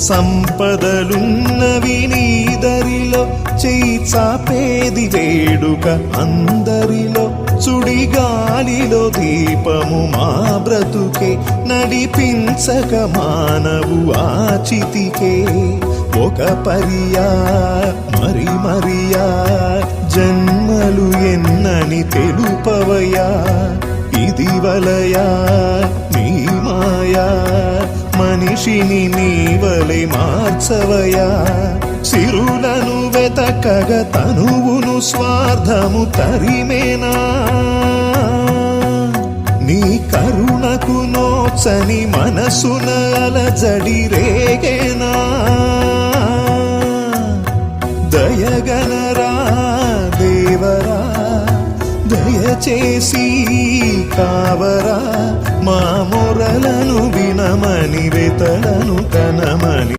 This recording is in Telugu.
సంపదలున్నవి నీదరిలో చేయి చాపేది వేడుక అందరిలో సుడిగాలిలో దీపము మా బ్రతుకే నడిపించక మానవు ఆచితికే ఒక మరియా మరి మరియా జన్మలు ఎన్నని తెలుపవయా ఇది వలయా నీ మాయా మనిషిని నీవలే మార్చవయా సిరులను వెతకగ తనువును స్వార్థము తరిమేనా నీ కరుణకు నోచని మనసున అలజడి రేగేనా దయగనరా దేవరా దయచేసి కావరా మా మొరలను వినమని వెతలను కనమని